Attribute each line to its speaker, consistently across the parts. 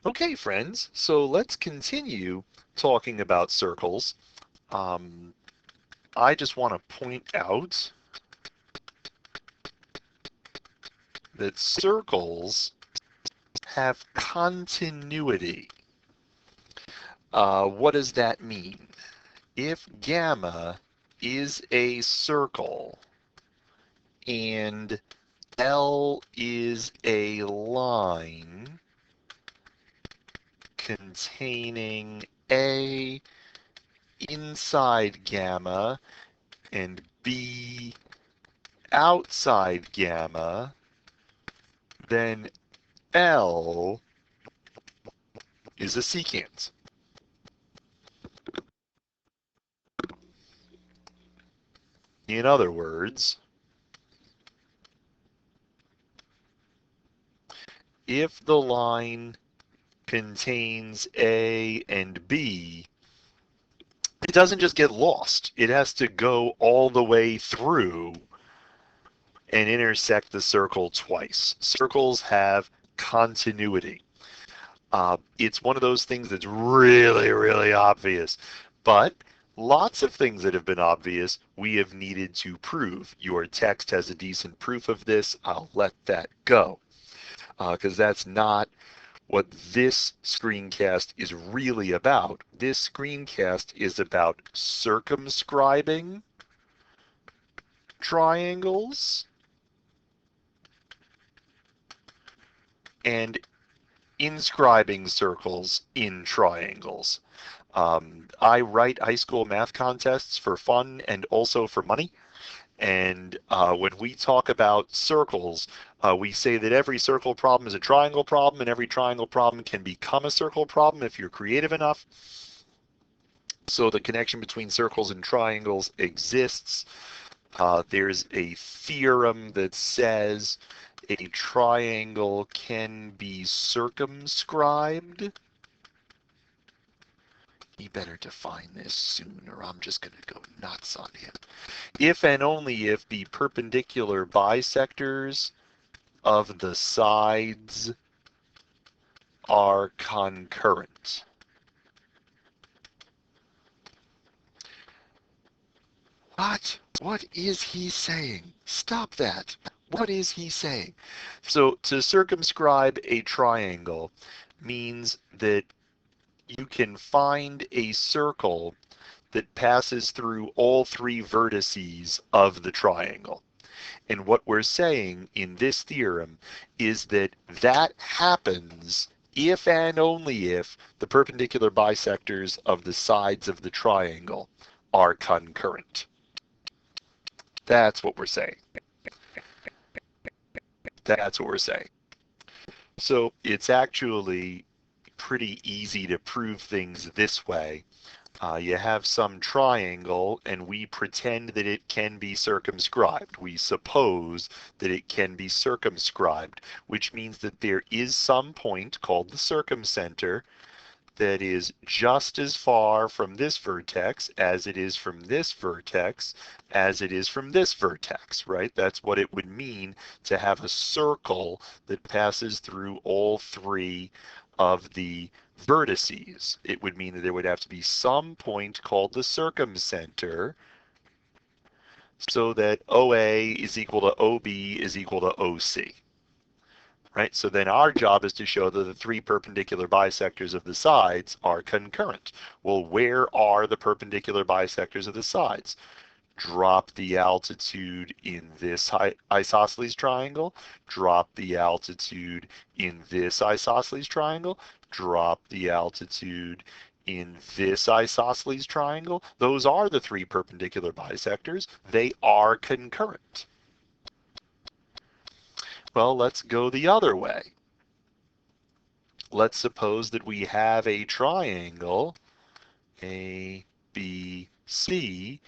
Speaker 1: Okay, friends, so let's continue talking about circles. I just want to point out that circles have continuity. What does that mean? If gamma is a circle and L is a line containing A inside gamma and B outside gamma, then L is a secant. In other words, if the line contains A and B, it doesn't just get lost. It has to go all the way through and intersect the circle twice. Circles have continuity. It's one of those things that's really, really obvious. But lots of things that have been obvious, we have needed to prove. Your text has a decent proof of this. I'll let that go because that's not what this screencast is really about. This screencast is about circumscribing triangles and inscribing circles in triangles. I write high school math contests for fun and also for money. And when we talk about circles, we say that every circle problem is a triangle problem, and every triangle problem can become a circle problem if you're creative enough. So the connection between circles and triangles exists. There's a theorem that says a triangle can be circumscribed. He better define this soon, or I'm just going to go nuts on him. If and only if the perpendicular bisectors of the sides are concurrent. What? What is he saying? Stop that. What is he saying? So to circumscribe a triangle means that you can find a circle that passes through all three vertices of the triangle. And what we're saying in this theorem is that that happens if and only if the perpendicular bisectors of the sides of the triangle are concurrent. That's what we're saying. That's what we're saying. So it's actually pretty easy to prove things this way. You have some triangle and we pretend that it can be circumscribed. We suppose that it can be circumscribed, which means that there is some point called the circumcenter that is just as far from this vertex as it is from this vertex as it is from this vertex, right? That's what it would mean to have a circle that passes through all three of the vertices. It would mean that there would have to be some point called the circumcenter so that OA is equal to OB is equal to OC. Right? So then our job is to show that the three perpendicular bisectors of the sides are concurrent. Well, where are the perpendicular bisectors of the sides? Drop the altitude in this isosceles triangle, drop the altitude in this isosceles triangle, drop the altitude in this isosceles triangle. Those are the three perpendicular bisectors. They are concurrent. Well, let's go the other way. Let's suppose that we have a triangle, A, B, C,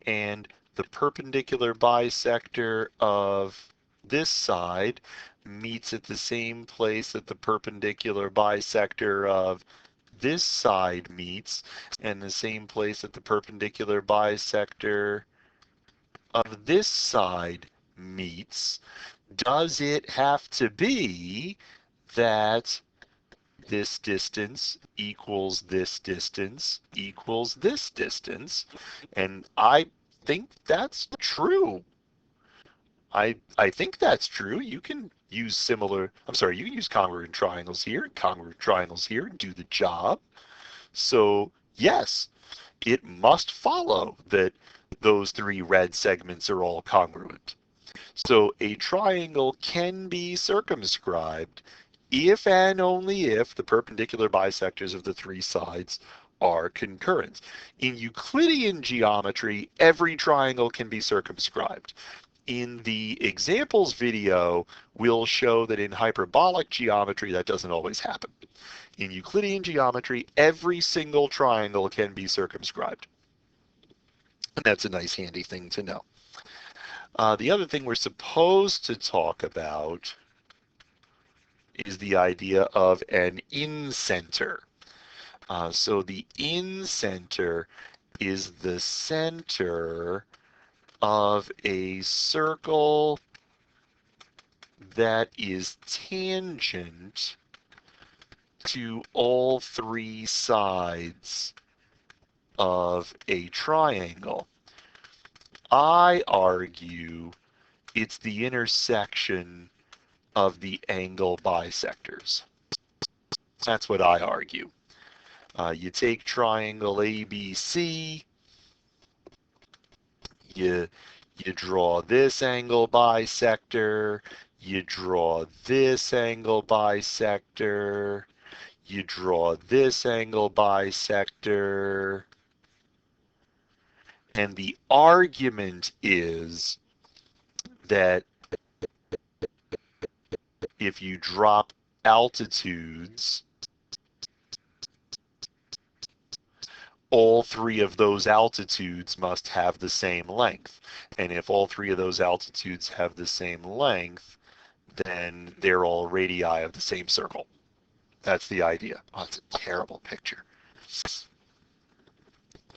Speaker 1: and the perpendicular bisector of this side meets at the same place that the perpendicular bisector of this side meets, and the same place that the perpendicular bisector of this side meets. Does it have to be that this distance equals this distance equals this distance. And I think that's true. I think that's true. You can use you can use congruent triangles here, and congruent triangles here, and do the job. So yes, it must follow that those three red segments are all congruent. So a triangle can be circumscribed if and only if the perpendicular bisectors of the three sides are concurrent. In Euclidean geometry, every triangle can be circumscribed. In the examples video, we'll show that in hyperbolic geometry, that doesn't always happen. In Euclidean geometry, every single triangle can be circumscribed. And that's a nice handy thing to know. The other thing we're supposed to talk about is the idea of an incenter. So the incenter is the center of a circle that is tangent to all three sides of a triangle. I argue it's the intersection of the angle bisectors. That's what I argue. You take triangle ABC, you draw this angle bisector, you draw this angle bisector, you draw this angle bisector, and the argument is that if you drop altitudes, all three of those altitudes must have the same length. And if all three of those altitudes have the same length, then they're all radii of the same circle. That's the idea. Oh, it's a terrible picture.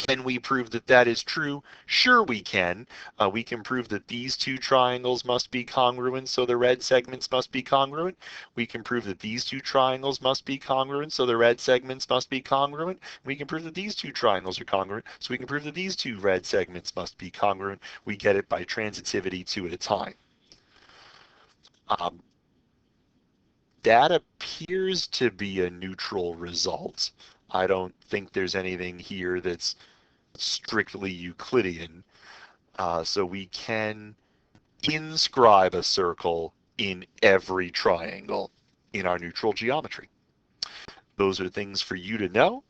Speaker 1: Can we prove that that is true? Sure we can. We can prove that these two triangles must be congruent, so the red segments must be congruent. We can prove that these two triangles must be congruent, so the red segments must be congruent. We can prove that these two triangles are congruent, so we can prove that these two red segments must be congruent. We get it by transitivity two at a time. That appears to be a neutral result. I don't think there's anything here that's strictly Euclidean. So we can inscribe a circle in every triangle in our neutral geometry. Those are things for you to know.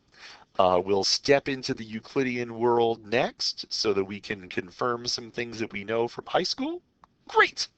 Speaker 1: We'll step into the Euclidean world next so that we can confirm some things that we know from high school. Great!